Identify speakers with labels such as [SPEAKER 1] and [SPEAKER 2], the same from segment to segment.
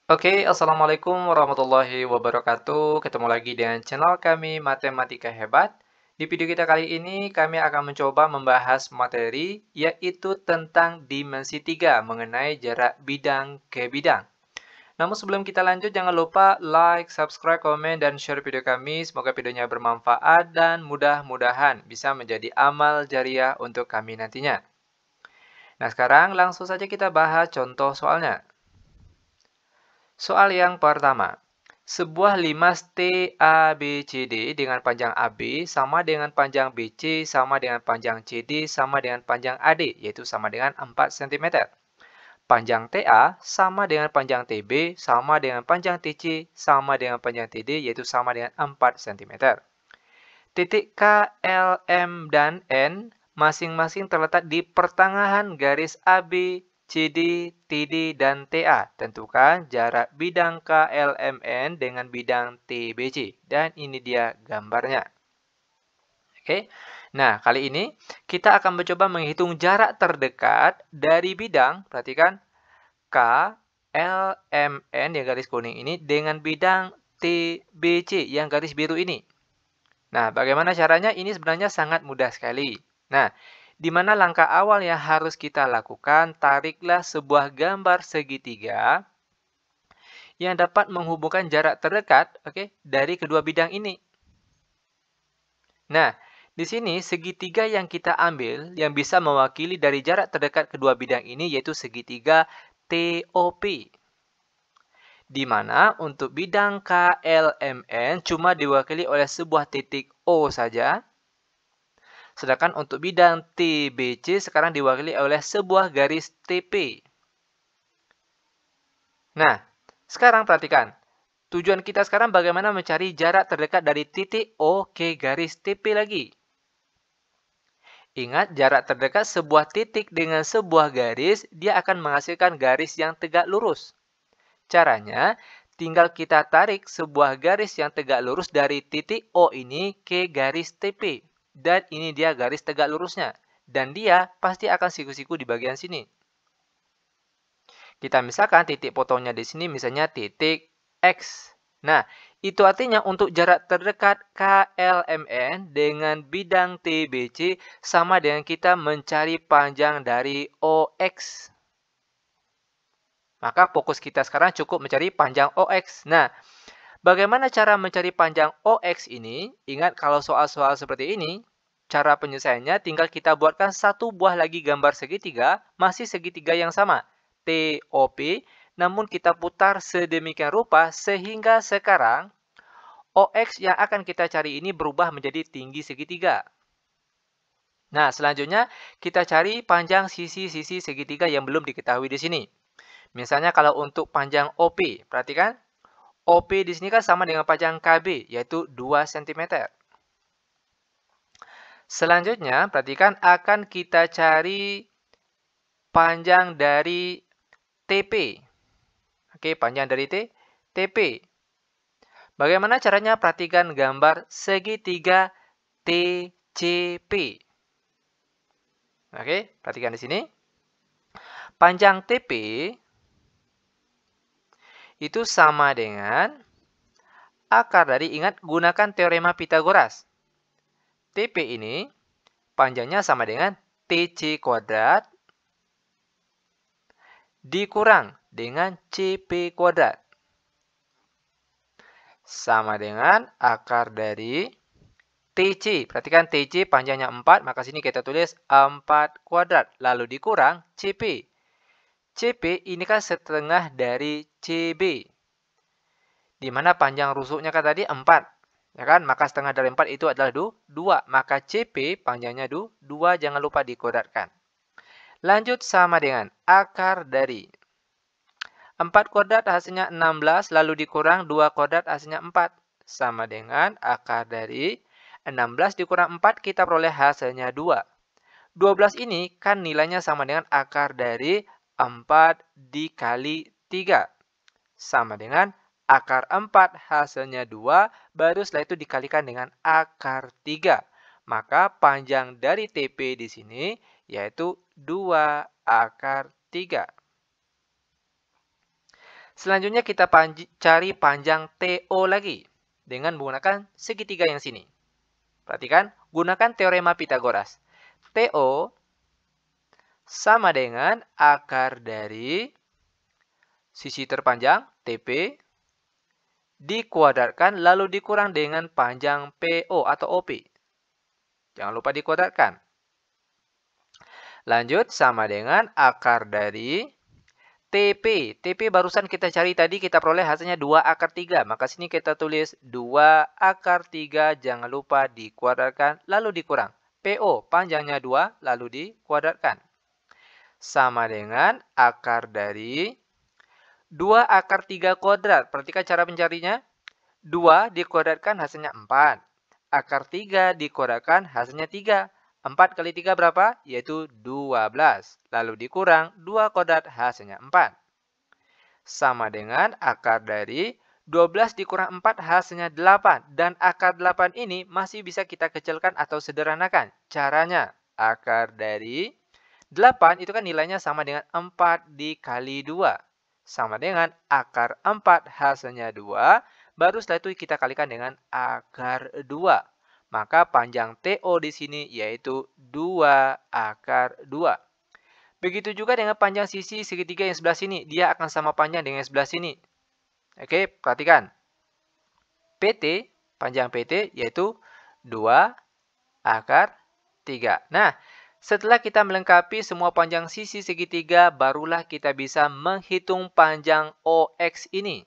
[SPEAKER 1] Assalamualaikum warahmatullahi wabarakatuh. Ketemu lagi dengan channel kami Matematika Hebat. Di video kita kali ini, kami akan mencoba membahas materi, yaitu tentang dimensi 3 mengenai jarak bidang ke bidang. Namun sebelum kita lanjut, jangan lupa like, subscribe, komen, dan share video kami. Semoga videonya bermanfaat dan mudah-mudahan bisa menjadi amal jariah untuk kami nantinya. Nah, sekarang langsung saja kita bahas contoh soalnya. Soal yang pertama. Sebuah limas TABCD dengan panjang AB sama dengan panjang BC sama dengan panjang CD sama dengan panjang AD, yaitu sama dengan 4 cm. Panjang TA sama dengan panjang TB sama dengan panjang TC sama dengan panjang TD, yaitu sama dengan 4 cm. Titik K, L, M, dan N masing-masing terletak di pertengahan garis AB, CD, TD, dan TA. Tentukan jarak bidang KLMN dengan bidang TBC. Dan ini dia gambarnya. Oke. Nah, kali ini kita akan mencoba menghitung jarak terdekat dari bidang, perhatikan, KLMN yang garis kuning ini dengan bidang TBC yang garis biru ini. Nah, bagaimana caranya? Ini sebenarnya sangat mudah sekali. Nah, di mana langkah awal yang harus kita lakukan? Tariklah sebuah gambar segitiga yang dapat menghubungkan jarak terdekat, dari kedua bidang ini. Nah, di sini segitiga yang kita ambil yang bisa mewakili dari jarak terdekat kedua bidang ini yaitu segitiga TOP. Di mana untuk bidang KLMN cuma diwakili oleh sebuah titik O saja. Sedangkan untuk bidang TBC sekarang diwakili oleh sebuah garis TP. Nah, sekarang perhatikan. Tujuan kita sekarang bagaimana mencari jarak terdekat dari titik O ke garis TP lagi. Ingat, jarak terdekat sebuah titik dengan sebuah garis, dia akan menghasilkan garis yang tegak lurus. Caranya, tinggal kita tarik sebuah garis yang tegak lurus dari titik O ini ke garis TP. Dan ini dia garis tegak lurusnya. Dan dia pasti akan siku-siku di bagian sini. Kita misalkan titik potongnya di sini misalnya titik X. Nah, itu artinya untuk jarak terdekat KLMN dengan bidang TBC sama dengan kita mencari panjang dari OX. Maka fokus kita sekarang cukup mencari panjang OX. Nah, bagaimana cara mencari panjang OX ini? Ingat kalau soal-soal seperti ini, cara penyelesaiannya tinggal kita buatkan satu buah lagi gambar segitiga, masih segitiga yang sama, TOP, namun kita putar sedemikian rupa sehingga sekarang OX yang akan kita cari ini berubah menjadi tinggi segitiga. Nah, selanjutnya kita cari panjang sisi-sisi segitiga yang belum diketahui di sini. Misalnya kalau untuk panjang OP, perhatikan OP di sini kan sama dengan panjang KB, yaitu 2 cm. Selanjutnya, perhatikan akan kita cari panjang dari TP. Oke, panjang dari TP. Bagaimana caranya? Perhatikan gambar segitiga TCP. Oke, perhatikan di sini. Panjang TP itu sama dengan akar dari, ingat, gunakan teorema Pitagoras. TP ini panjangnya sama dengan TC kuadrat dikurang dengan CP kuadrat. Sama dengan akar dari TC. Perhatikan TC panjangnya 4, maka sini kita tulis 4 kuadrat. Lalu dikurang CP. CP ini kan setengah dari CB. Di mana panjang rusuknya kan tadi 4. Ya kan? Maka setengah dari 4 itu adalah 2. Maka CP panjangnya 2, jangan lupa dikuadratkan. Lanjut sama dengan akar dari 4 kuadrat hasilnya 16, lalu dikurang 2 kuadrat hasilnya 4. Sama dengan akar dari 16 dikurang 4, kita peroleh hasilnya 2. 12 ini kan nilainya sama dengan akar dari 4 dikali 3. Sama dengan akar 4 hasilnya 2, baru setelah itu dikalikan dengan akar 3. Maka panjang dari TP di sini yaitu 2 akar 3. Selanjutnya kita cari panjang TO lagi dengan menggunakan segitiga yang sini. Perhatikan, gunakan teorema Pitagoras. TO sama dengan akar dari sisi terpanjang TP dikuadratkan lalu dikurang dengan panjang PO atau OP. Jangan lupa dikuadratkan. Lanjut sama dengan akar dari TP. TP barusan kita cari tadi, kita peroleh hasilnya 2 akar 3. Maka sini kita tulis 2 akar 3, jangan lupa dikuadratkan lalu dikurang. PO panjangnya 2 lalu dikuadratkan. Sama dengan akar dari 2 akar 3 kuadrat. Perhatikan cara mencarinya. 2 dikuadratkan hasilnya 4. Akar 3 dikuadratkan hasilnya 3. 4 kali 3 berapa? Yaitu 12. Lalu dikurang 2 kuadrat hasilnya 4. Sama dengan akar dari 12 dikurang 4 hasilnya 8. Dan akar 8 ini masih bisa kita kecilkan atau sederhanakan. Caranya, akar dari 8 itu kan nilainya sama dengan 4 dikali 2. Sama dengan akar 4 hasilnya 2. Baru setelah itu kita kalikan dengan akar 2. Maka panjang TO di sini yaitu 2 akar 2. Begitu juga dengan panjang sisi segitiga yang sebelah sini. Dia akan sama panjang dengan yang sebelah sini. Oke, perhatikan. PT, panjang PT yaitu 2 akar 3. Nah, setelah kita melengkapi semua panjang sisi segitiga, barulah kita bisa menghitung panjang OX ini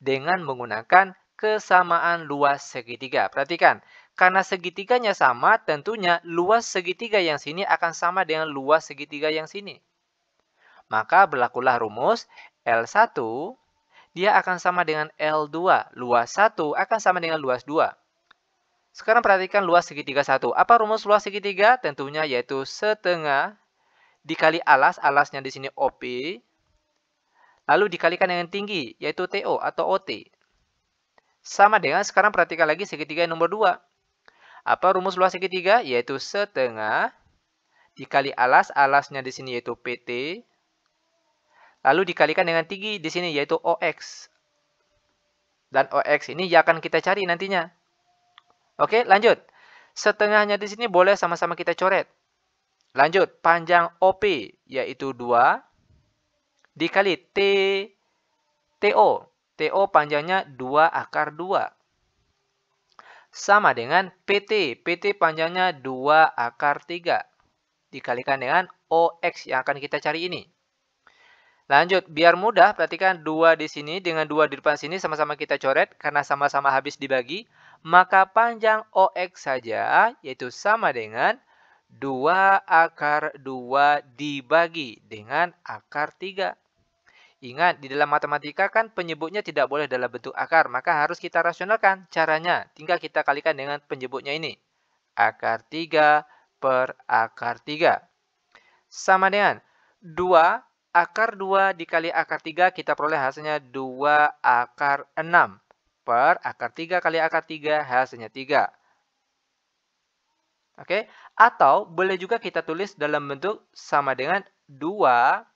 [SPEAKER 1] dengan menggunakan kesamaan luas segitiga. Perhatikan, karena segitiganya sama, tentunya luas segitiga yang sini akan sama dengan luas segitiga yang sini. Maka berlakulah rumus L1, dia akan sama dengan L2. Luas 1 akan sama dengan luas 2. Sekarang perhatikan luas segitiga 1. Apa rumus luas segitiga? Tentunya yaitu setengah dikali alas, alasnya di sini OP, lalu dikalikan dengan tinggi, yaitu TO atau OT. Sama dengan, sekarang perhatikan lagi segitiga yang nomor 2. Apa rumus luas segitiga? Yaitu setengah dikali alas, alasnya di sini yaitu PT, lalu dikalikan dengan tinggi di sini yaitu OX. Dan OX ini yang akan kita cari nantinya. Oke, lanjut. Setengahnya di sini boleh sama-sama kita coret. Lanjut, panjang OP yaitu 2 dikali TO. TO panjangnya 2 akar 2. Sama dengan PT. PT panjangnya 2 akar 3. Dikalikan dengan OX yang akan kita cari ini. Lanjut, biar mudah, perhatikan 2 di sini dengan 2 di depan sini sama-sama kita coret karena sama-sama habis dibagi. Maka panjang OX saja yaitu sama dengan 2 akar 2 dibagi dengan akar 3. Ingat, di dalam matematika kan penyebutnya tidak boleh dalam bentuk akar, maka harus kita rasionalkan. Caranya, tinggal kita kalikan dengan penyebutnya ini. Akar 3 per akar 3. Sama dengan 2 akar 2 dikali akar 3, kita peroleh hasilnya 2 akar 6. Per akar 3 kali akar 3, hasilnya 3. Oke, atau boleh juga kita tulis dalam bentuk sama dengan 2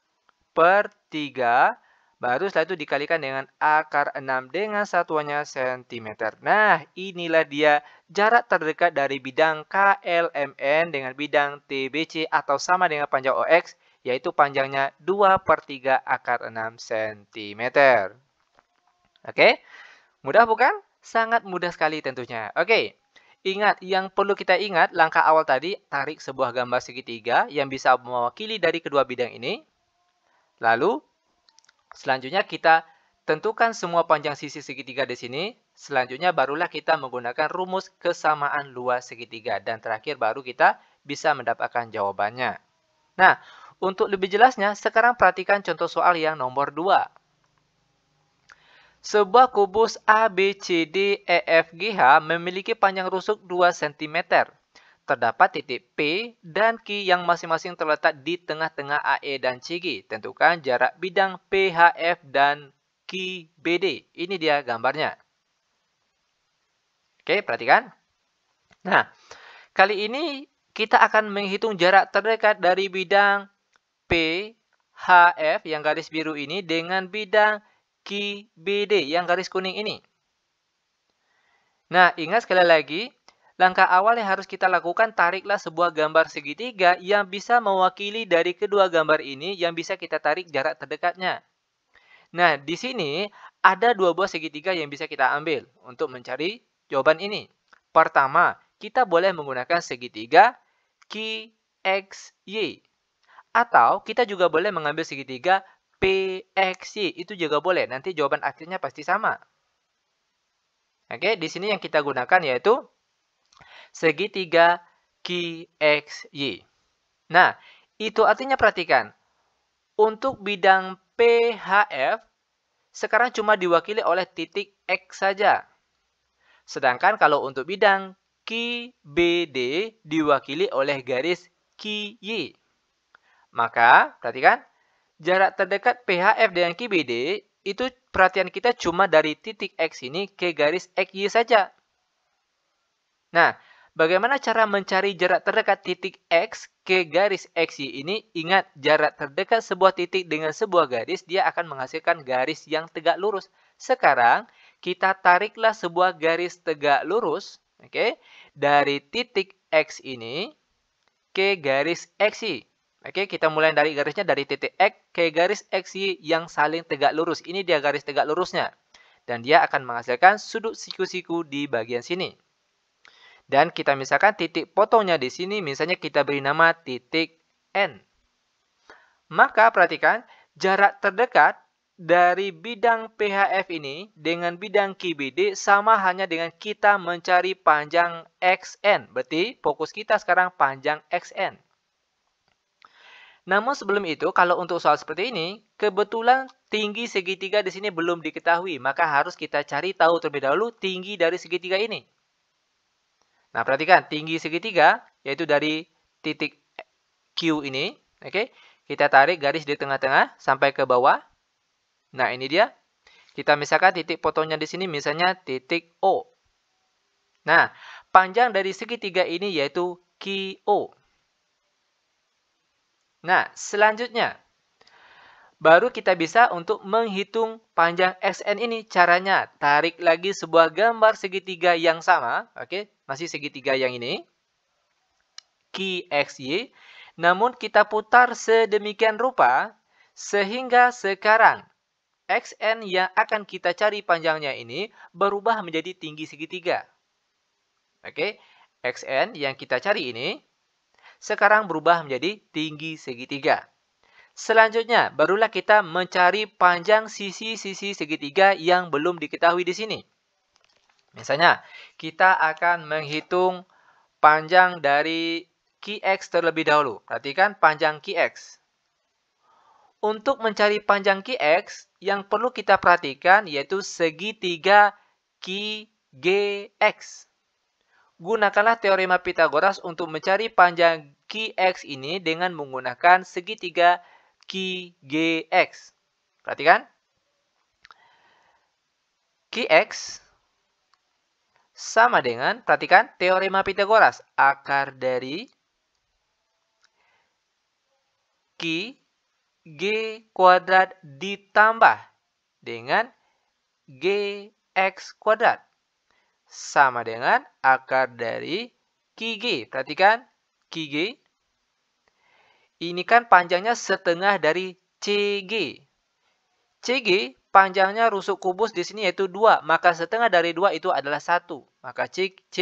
[SPEAKER 1] per 3, baru setelah itu dikalikan dengan akar 6 dengan satuannya cm. Nah, inilah dia jarak terdekat dari bidang KLMN dengan bidang TBC atau sama dengan panjang OX, yaitu panjangnya 2 per 3 akar 6 cm. Oke, mudah bukan? Sangat mudah sekali tentunya. Oke, ingat, yang perlu kita ingat, langkah awal tadi, tarik sebuah gambar segitiga yang bisa mewakili dari kedua bidang ini. Lalu, selanjutnya kita tentukan semua panjang sisi segitiga di sini. Selanjutnya barulah kita menggunakan rumus kesamaan luas segitiga. Dan terakhir baru kita bisa mendapatkan jawabannya. Nah, untuk lebih jelasnya, sekarang perhatikan contoh soal yang nomor 2. Sebuah kubus ABCDEFGH memiliki panjang rusuk 2 cm. Terdapat titik P dan Q yang masing-masing terletak di tengah-tengah AE dan CG. Tentukan jarak bidang PHF dan QBD. Ini dia gambarnya. Oke, perhatikan. Nah, kali ini kita akan menghitung jarak terdekat dari bidang PHF yang garis biru ini dengan bidang QBD yang garis kuning ini. Nah, ingat sekali lagi, langkah awal yang harus kita lakukan, tariklah sebuah gambar segitiga yang bisa mewakili dari kedua gambar ini yang bisa kita tarik jarak terdekatnya. Nah, di sini ada dua buah segitiga yang bisa kita ambil untuk mencari jawaban ini. Pertama, kita boleh menggunakan segitiga QXY. Atau kita juga boleh mengambil segitiga PXY. Itu juga boleh. Nanti jawaban akhirnya pasti sama. Oke, di sini yang kita gunakan yaitu segitiga QXY. Nah, itu artinya perhatikan. Untuk bidang PHF, sekarang cuma diwakili oleh titik X saja. Sedangkan kalau untuk bidang QBD diwakili oleh garis QY. Maka, perhatikan, jarak terdekat PHF dengan QBD, itu perhatian kita cuma dari titik X ini ke garis XY saja. Nah, bagaimana cara mencari jarak terdekat titik X ke garis XY ini? Ingat, jarak terdekat sebuah titik dengan sebuah garis, dia akan menghasilkan garis yang tegak lurus. Sekarang, kita tariklah sebuah garis tegak lurus, oke, dari titik X ini ke garis XY. Oke, kita mulai dari garisnya dari titik X ke garis XY yang saling tegak lurus. Ini dia garis tegak lurusnya. Dan dia akan menghasilkan sudut siku-siku di bagian sini. Dan kita misalkan titik potongnya di sini, misalnya kita beri nama titik N. Maka perhatikan, jarak terdekat dari bidang PHF ini dengan bidang QBD sama hanya dengan kita mencari panjang XN. Berarti fokus kita sekarang panjang XN. Namun sebelum itu, kalau untuk soal seperti ini, kebetulan tinggi segitiga di sini belum diketahui. Maka harus kita cari tahu terlebih dahulu tinggi dari segitiga ini. Nah, perhatikan tinggi segitiga, yaitu dari titik Q ini. Oke, kita tarik garis di tengah-tengah sampai ke bawah. Nah, ini dia. Kita misalkan titik potongnya di sini misalnya titik O. Nah, panjang dari segitiga ini yaitu QO. Nah, selanjutnya, baru kita bisa untuk menghitung panjang XN ini. Caranya, tarik lagi sebuah gambar segitiga yang sama. Oke, masih segitiga yang ini. QXY. Namun kita putar sedemikian rupa, sehingga sekarang XN yang akan kita cari panjangnya ini berubah menjadi tinggi segitiga. Oke, XN yang kita cari ini sekarang berubah menjadi tinggi segitiga. Selanjutnya, barulah kita mencari panjang sisi-sisi segitiga yang belum diketahui di sini. Misalnya, kita akan menghitung panjang dari QX terlebih dahulu. Perhatikan panjang QX. Untuk mencari panjang QX, yang perlu kita perhatikan yaitu segitiga QGX. Gunakanlah teorema Pythagoras untuk mencari panjang QX ini dengan menggunakan segitiga QGX. Perhatikan. QX sama dengan, perhatikan, teorema Pythagoras. Akar dari Q G kuadrat ditambah dengan GX kuadrat. Sama dengan akar dari QG. Perhatikan, QG. Ini kan panjangnya setengah dari CG. CG panjangnya rusuk kubus di sini yaitu 2. Maka setengah dari 2 itu adalah 1. Maka QG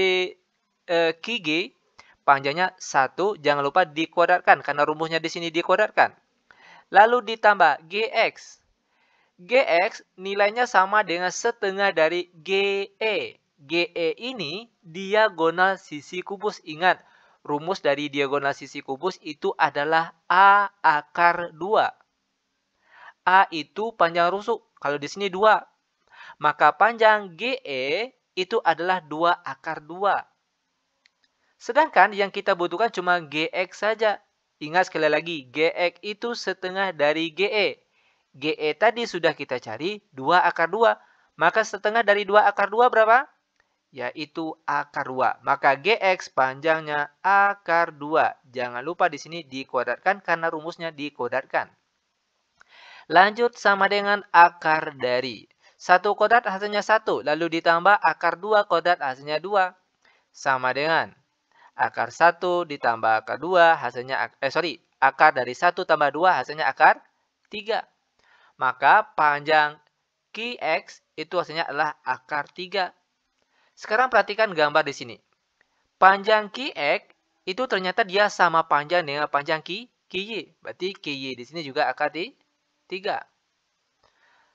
[SPEAKER 1] panjangnya 1. Jangan lupa dikuadratkan karena rumusnya di sini dikuadratkan. Lalu ditambah GX. GX nilainya sama dengan setengah dari GE. GE ini diagonal sisi kubus. Ingat, rumus dari diagonal sisi kubus itu adalah A akar 2. A itu panjang rusuk. Kalau di sini 2. Maka panjang GE itu adalah 2 akar 2. Sedangkan yang kita butuhkan cuma GX saja. Ingat sekali lagi, GX itu setengah dari GE. GE tadi sudah kita cari 2 akar 2. Maka setengah dari 2 akar 2 berapa? Yaitu akar 2. Maka GX panjangnya akar 2. Jangan lupa di sini dikuadratkan karena rumusnya dikuadratkan. Lanjut sama dengan akar dari. 1 kuadrat hasilnya 1, lalu ditambah akar 2 kuadrat hasilnya 2. Sama dengan akar 1 ditambah akar 2 hasilnya, akar dari 1 tambah 2 hasilnya akar 3. Maka panjang QX itu hasilnya adalah akar 3. Sekarang perhatikan gambar di sini. Panjang QX itu ternyata dia sama panjang dengan panjang QY. Berarti QY di sini juga akar 3.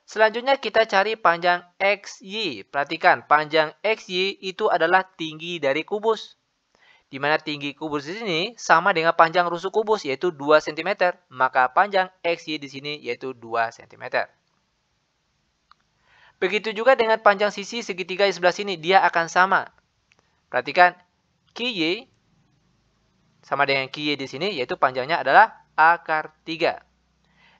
[SPEAKER 1] Selanjutnya kita cari panjang XY. Perhatikan, panjang XY itu adalah tinggi dari kubus. Di mana tinggi kubus di sini sama dengan panjang rusuk kubus, yaitu 2 cm. Maka panjang XY di sini yaitu 2 cm. Begitu juga dengan panjang sisi segitiga di sebelah sini, dia akan sama. Perhatikan, QY sama dengan QY di sini, yaitu panjangnya adalah akar 3.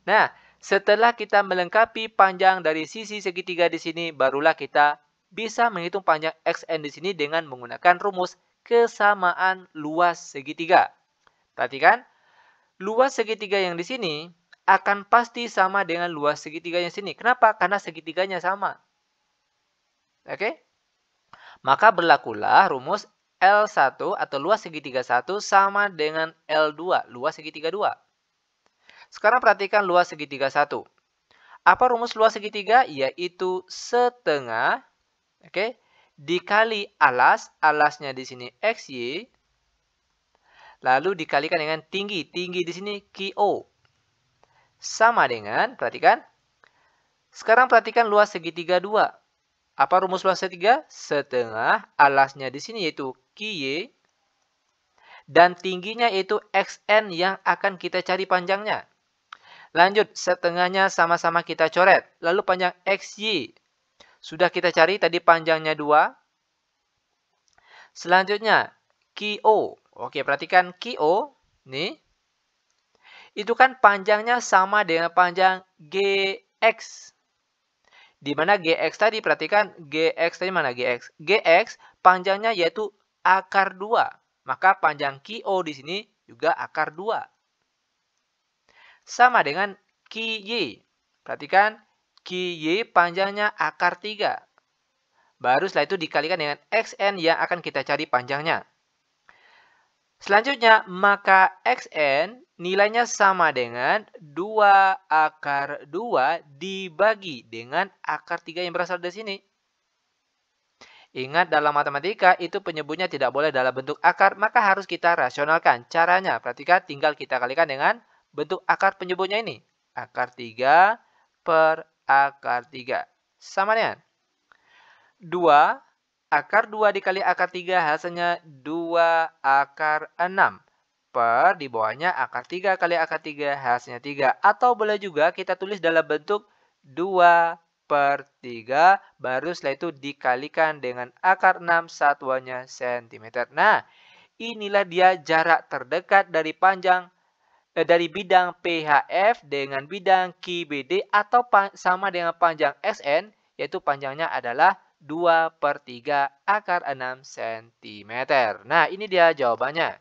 [SPEAKER 1] Nah, setelah kita melengkapi panjang dari sisi segitiga di sini, barulah kita bisa menghitung panjang XN di sini dengan menggunakan rumus kesamaan luas segitiga. Perhatikan, luas segitiga yang di sini akan pasti sama dengan luas segitiga yang sini. Kenapa? Karena segitiganya sama. Oke? Maka berlakulah rumus L1 atau luas segitiga 1 sama dengan L2, luas segitiga 2. Sekarang perhatikan luas segitiga 1. Apa rumus luas segitiga? Yaitu setengah, dikali alas, alasnya di sini XY, lalu dikalikan dengan tinggi, tinggi di sini QO. Sama dengan, perhatikan, sekarang perhatikan luas segitiga 2. Apa rumus luas segitiga? Setengah, alasnya di sini yaitu QY, dan tingginya yaitu XN yang akan kita cari panjangnya. Lanjut, setengahnya sama-sama kita coret. Lalu panjang XY. Sudah kita cari tadi panjangnya 2. Selanjutnya, QO. Oke, perhatikan QO. Nih. Itu kan panjangnya sama dengan panjang GX. Di mana GX tadi, perhatikan GX tadi mana GX? GX panjangnya yaitu akar 2. Maka panjang QO di sini juga akar 2. Sama dengan QY. Perhatikan, QY panjangnya akar 3. Baru setelah itu dikalikan dengan XN yang akan kita cari panjangnya. Selanjutnya, maka XN nilainya sama dengan 2 akar 2 dibagi dengan akar 3 yang berasal dari sini. Ingat, dalam matematika itu penyebutnya tidak boleh dalam bentuk akar, maka harus kita rasionalkan. Caranya, perhatikan, tinggal kita kalikan dengan bentuk akar penyebutnya ini. Akar 3 per akar 3. Sama dengan 2 akar 2 dikali akar 3 hasilnya 2 akar 6. Per di bawahnya akar 3 kali akar 3 hasilnya 3. Atau boleh juga kita tulis dalam bentuk 2 per 3. Baru setelah itu dikalikan dengan akar 6 satuannya cm. Nah, inilah dia jarak terdekat dari dari bidang PHF dengan bidang QBD atau sama dengan panjang SN, yaitu panjangnya adalah 2 per 3 akar 6 cm. Nah, ini dia jawabannya.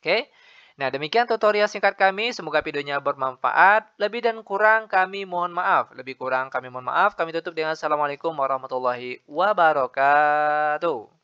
[SPEAKER 1] Oke. Nah, demikian tutorial singkat kami. Semoga videonya bermanfaat. Lebih dan kurang kami mohon maaf. Kami tutup dengan Assalamualaikum warahmatullahi wabarakatuh.